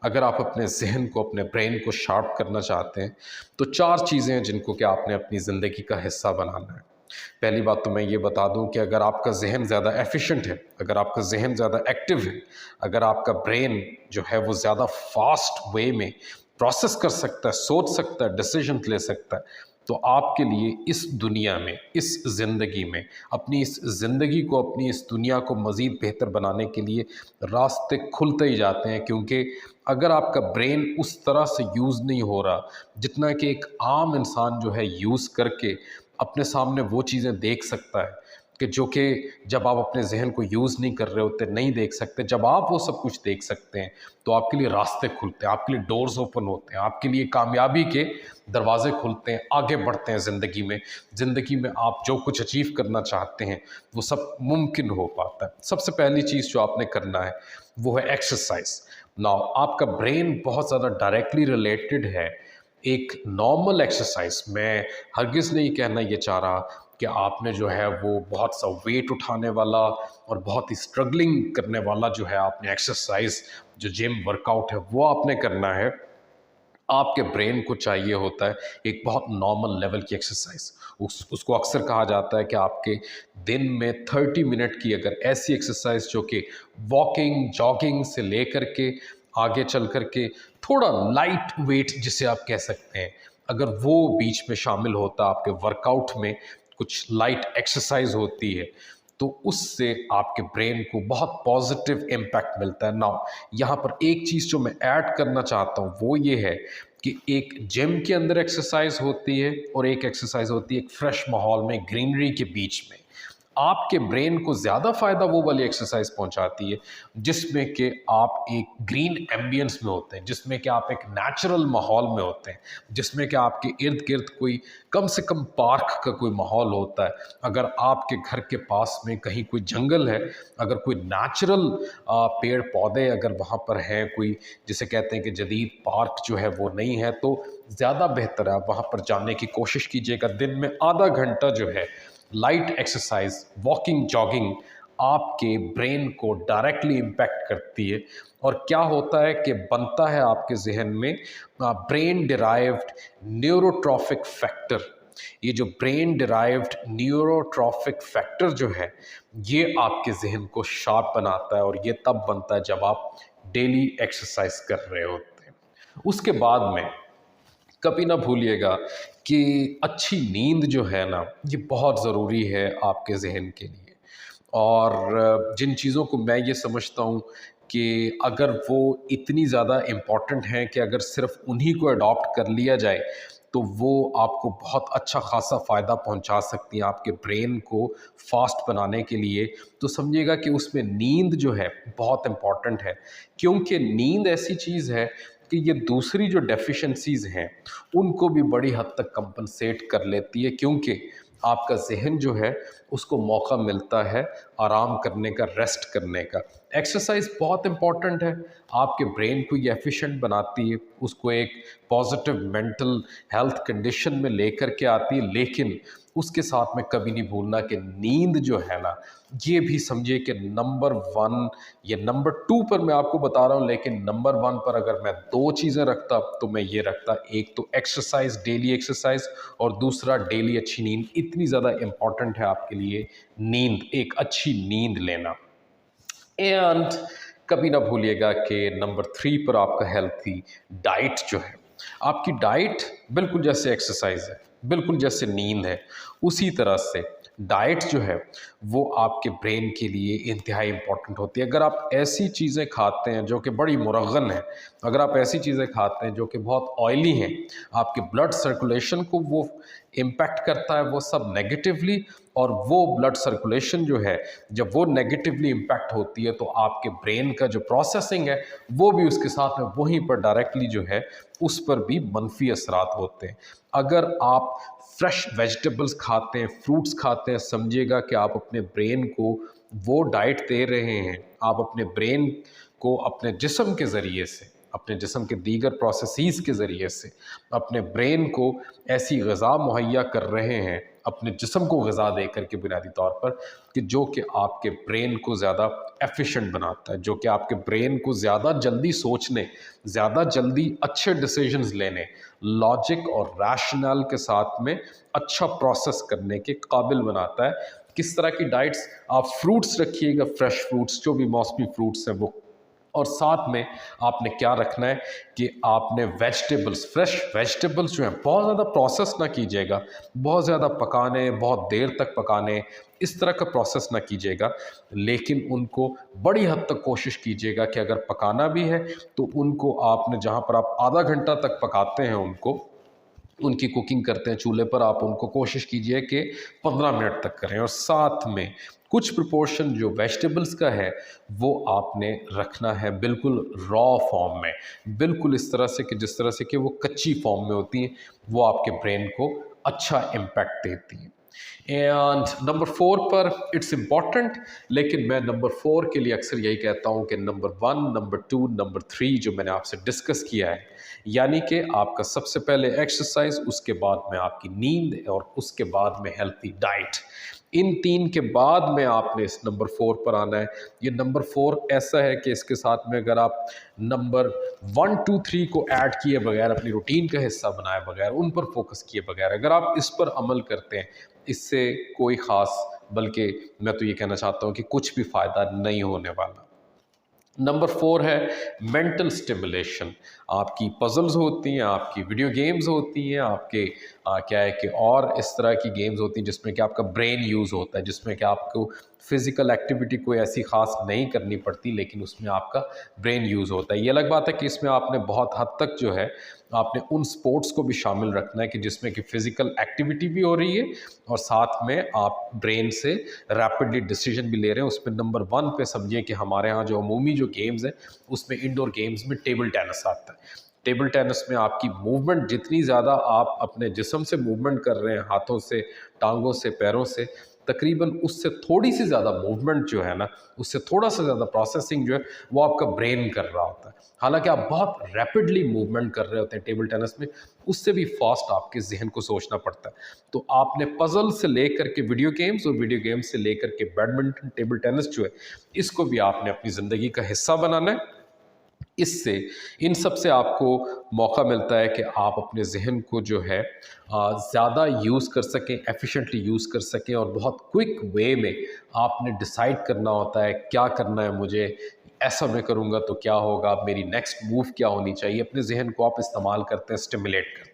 अगर आप अपने ज़हन को, अपने ब्रेन को शार्प करना चाहते हैं, तो 4 चीज़ें हैं जिनको कि आपने अपनी ज़िंदगी का हिस्सा बनाना है। पहली बात तो मैं ये बता दूं कि अगर आपका ज़हन ज़्यादा एफ़िशिएंट है, अगर आपका ज़हन ज़्यादा एक्टिव है, अगर आपका ब्रेन जो है वो ज़्यादा फ़ास्ट वे में प्रोसेस कर सकता है, सोच सकता है, डिसीजन ले सकता है, तो आपके लिए इस दुनिया में, इस ज़िंदगी में, अपनी इस ज़िंदगी को, अपनी इस दुनिया को मज़ीद बेहतर बनाने के लिए रास्ते खुलते ही जाते हैं। क्योंकि अगर आपका ब्रेन उस तरह से यूज़ नहीं हो रहा जितना कि एक आम इंसान जो है यूज़ करके अपने सामने वो चीज़ें देख सकता है, कि जो कि जब आप अपने ज़हन को यूज़ नहीं कर रहे होते नहीं देख सकते, जब आप वो सब कुछ देख सकते हैं तो आपके लिए रास्ते खुलते हैं, आपके लिए डोर्स ओपन होते हैं, आपके लिए कामयाबी के दरवाजे खुलते हैं, आगे बढ़ते हैं ज़िंदगी में। ज़िंदगी में आप जो कुछ अचीव करना चाहते हैं वो सब मुमकिन हो पाता है। सबसे पहली चीज़ जो आपने करना है वो है एक्सरसाइज। नाउ आपका ब्रेन बहुत ज़्यादा डायरेक्टली रिलेटेड है एक नॉर्मल एक्सरसाइज। मैं हरगिज़ नहीं कहना ये चाह रहा कि आपने जो है वो बहुत सा वेट उठाने वाला और बहुत ही स्ट्रगलिंग करने वाला जो है आपने एक्सरसाइज, जो जिम वर्कआउट है वो आपने करना है। आपके ब्रेन को चाहिए होता है एक बहुत नॉर्मल लेवल की एक्सरसाइज। उसको अक्सर कहा जाता है कि आपके दिन में 30 मिनट की अगर ऐसी एक्सरसाइज जो कि वॉकिंग, जॉगिंग से लेकर के आगे चल कर के थोड़ा लाइट वेट जिसे आप कह सकते हैं, अगर वो बीच में शामिल होता आपके वर्कआउट में, कुछ लाइट एक्सरसाइज होती है, तो उससे आपके ब्रेन को बहुत पॉजिटिव इम्पैक्ट मिलता है। नाउ यहाँ पर एक चीज़ जो मैं ऐड करना चाहता हूँ वो ये है कि एक जिम के अंदर एक्सरसाइज होती है और एक एक्सरसाइज होती है एक फ्रेश माहौल में, ग्रीनरी के बीच में। आपके ब्रेन को ज़्यादा फ़ायदा वो वाली एक्सरसाइज पहुंचाती है जिसमें कि आप एक ग्रीन एम्बियंस में होते हैं, जिसमें कि आप एक नेचुरल माहौल में होते हैं, जिसमें कि आपके इर्द गिर्द कोई कम से कम पार्क का कोई माहौल होता है। अगर आपके घर के पास में कहीं कोई जंगल है, अगर कोई नेचुरल पेड़ पौधे अगर वहाँ पर हैं, कोई जिसे कहते हैं कि जदीद पार्क जो है वो नहीं है, तो ज़्यादा बेहतर है आप वहाँ पर जाने की कोशिश कीजिएगा। दिन में आधा घंटा जो है लाइट एक्सरसाइज, वॉकिंग, जॉगिंग आपके ब्रेन को डायरेक्टली इम्पैक्ट करती है। और क्या होता है कि बनता है आपके जहन में ब्रेन डिराइव्ड न्यूरोट्रॉफिक फैक्टर। ये जो ब्रेन डिराइव्ड न्यूरोट्रॉफिक फैक्टर जो है ये आपके जहन को शार्प बनाता है, और ये तब बनता है जब आप डेली एक्सरसाइज कर रहे होते हैं। उसके बाद में कभी ना भूलिएगा कि अच्छी नींद जो है ना ये बहुत ज़रूरी है आपके ज़हन के लिए। और जिन चीज़ों को मैं ये समझता हूँ कि अगर वो इतनी ज़्यादा इम्पॉर्टेंट हैं कि अगर सिर्फ उन्हीं को अडॉप्ट कर लिया जाए तो वो आपको बहुत अच्छा खासा फ़ायदा पहुंचा सकती हैं आपके ब्रेन को फास्ट बनाने के लिए। तो समझिएगा कि उसमें नींद जो है बहुत इम्पॉर्टेंट है, क्योंकि नींद ऐसी चीज़ है कि ये दूसरी जो डेफिशिएंसीज़ हैं उनको भी बड़ी हद तक कंपनसेट कर लेती है, क्योंकि आपका ज़हन जो है उसको मौका मिलता है आराम करने का, रेस्ट करने का। एक्सरसाइज बहुत इम्पॉर्टेंट है, आपके ब्रेन को ये एफिशिएंट बनाती है, उसको एक पॉजिटिव मेंटल हेल्थ कंडीशन में लेकर के आती है। लेकिन उसके साथ में कभी नहीं भूलना कि नींद जो है ना ये भी समझिए कि नंबर 1 या नंबर 2 पर मैं आपको बता रहा हूँ, लेकिन नंबर 1 पर अगर मैं 2 चीज़ें रखता तो मैं ये रखता, एक तो एक्सरसाइज, डेली एक्सरसाइज, और दूसरा डेली अच्छी नींद। इतनी ज़्यादा इम्पॉर्टेंट है आपके लिए नींद, एक अच्छी नींद लेना। एंड कभी ना भूलिएगा कि नंबर 3 पर आपका हेल्थी डाइट जो है, आपकी डाइट बिल्कुल जैसे एक्सरसाइज है, बिल्कुल जैसे नींद है, उसी तरह से डाइट जो है वो आपके ब्रेन के लिए इंतहाई इम्पोर्टेंट होती है। अगर आप ऐसी चीज़ें खाते हैं जो कि बड़ी मुरगन है, अगर आप ऐसी चीज़ें खाते हैं जो कि बहुत ऑयली हैं, आपके ब्लड सर्कुलेशन को वो इम्पैक्ट करता है वो सब नेगेटिवली। और वो ब्लड सर्कुलेशन जो है जब वो नेगेटिवली इम्पैक्ट होती है तो आपके ब्रेन का जो प्रोसेसिंग है वो भी उसके साथ में वहीं पर डायरेक्टली जो है उस पर भी मनफी असरात होते हैं। अगर आप फ्रेश वेजिटेबल्स खाते हैं, फ्रूट्स खाते हैं, समझिएगा कि आप अपने ब्रेन को वो डाइट दे रहे हैं, आप अपने ब्रेन को अपने जिस्म के ज़रिए से, अपने जिस्म के दीगर प्रोसेसेस के ज़रिए से अपने ब्रेन को ऐसी ग़िज़ा मुहैया कर रहे हैं अपने जिस्म को ग़िज़ा दे करके बुनियादी तौर पर, कि जो कि आपके ब्रेन को ज़्यादा एफिशिएंट बनाता है, जो कि आपके ब्रेन को ज़्यादा जल्दी सोचने, ज़्यादा जल्दी अच्छे डिसीजंस लेने, लॉजिक और रैशनल के साथ में अच्छा प्रोसेस करने के काबिल बनाता है। किस तरह की डाइट्स? आप फ्रूट्स रखिएगा, फ्रेश फ्रूट्स, जो भी मौसमी फ्रूट्स हैं वो, और साथ में आपने क्या रखना है कि आपने वेजिटेबल्स, फ्रेश वेजिटेबल्स जो हैं बहुत ज़्यादा प्रोसेस ना कीजिएगा, बहुत ज़्यादा पकाने, बहुत देर तक पकाने, इस तरह का प्रोसेस ना कीजिएगा, लेकिन उनको बड़ी हद तक कोशिश कीजिएगा कि अगर पकाना भी है तो उनको आपने, जहाँ पर आप आधा घंटा तक पकाते हैं उनको, उनकी कुकिंग करते हैं चूल्हे पर, आप उनको कोशिश कीजिए कि 15 मिनट तक करें। और साथ में कुछ प्रोपोर्शन जो वेजिटेबल्स का है वो आपने रखना है बिल्कुल रॉ फॉर्म में, बिल्कुल इस तरह से कि जिस तरह से कि वो कच्ची फॉर्म में होती हैं, वो आपके ब्रेन को अच्छा इम्पैक्ट देती हैं। एंड नंबर 4 पर इट्स इम्पॉर्टेंट, लेकिन मैं नंबर 4 के लिए अक्सर यही कहता हूँ कि नंबर 1, नंबर 2, नंबर 3 जो मैंने आपसे डिस्कस किया है, यानी कि आपका सबसे पहले एक्सरसाइज, उसके बाद में आपकी नींद, और उसके बाद में हेल्थी डाइट, इन 3 के बाद में आपने इस नंबर 4 पर आना है। ये नंबर 4 ऐसा है कि इसके साथ में अगर आप नंबर 1, 2, 3 को ऐड किए बगैर, अपनी रूटीन का हिस्सा बनाए बगैर, उन पर फोकस किए बगैर अगर आप इस पर अमल करते हैं, इससे कोई ख़ास, बल्कि मैं तो ये कहना चाहता हूँ कि कुछ भी फ़ायदा नहीं होने वाला। नंबर 4 है मेंटल स्टिमुलेशन। आपकी पजल्स होती हैं, आपकी वीडियो गेम्स होती हैं, आपके क्या है कि और इस तरह की गेम्स होती हैं जिसमें कि आपका ब्रेन यूज़ होता है, जिसमें कि आपको फिज़िकल एक्टिविटी कोई ऐसी ख़ास नहीं करनी पड़ती, लेकिन उसमें आपका ब्रेन यूज़ होता है। ये अलग बात है कि इसमें आपने बहुत हद तक जो है आपने उन स्पोर्ट्स को भी शामिल रखना है कि जिसमें कि फ़िज़िकल एक्टिविटी भी हो रही है और साथ में आप ब्रेन से रैपिडली डिसीजन भी ले रहे हैं। उसमें नंबर 1 पे समझिए कि हमारे यहाँ जो अमूमी जो गेम्स हैं, उसमें इंडोर गेम्स में टेबल टेनिस आता है। टेबल टेनिस में आपकी मूवमेंट जितनी ज़्यादा आप अपने जिस्म से मूवमेंट कर रहे हैं, हाथों से, टांगों से, पैरों से, तकरीबन उससे थोड़ी सी ज़्यादा मूवमेंट जो है ना, उससे थोड़ा सा ज़्यादा प्रोसेसिंग जो है वो आपका ब्रेन कर रहा होता है। हालांकि आप बहुत रैपिडली मूवमेंट कर रहे होते हैं टेबल टेनिस में, उससे भी फास्ट आपके जहन को सोचना पड़ता है। तो आपने पजल से लेकर के वीडियो गेम्स, और वीडियो गेम्स से लेकर के बैडमिंटन, टेबल टेनिस जो है, इसको भी आपने अपनी ज़िंदगी का हिस्सा बनाना है। इससे, इन सब से आपको मौका मिलता है कि आप अपने ज़हन को जो है ज़्यादा यूज़ कर सकें, एफिशिएंटली यूज़ कर सकें, और बहुत क्विक वे में आपने डिसाइड करना होता है क्या करना है मुझे, ऐसा मैं करूँगा तो क्या होगा, मेरी नेक्स्ट मूव क्या होनी चाहिए। अपने ज़हन को आप इस्तेमाल करते हैं, स्टिमुलेट करते हैं।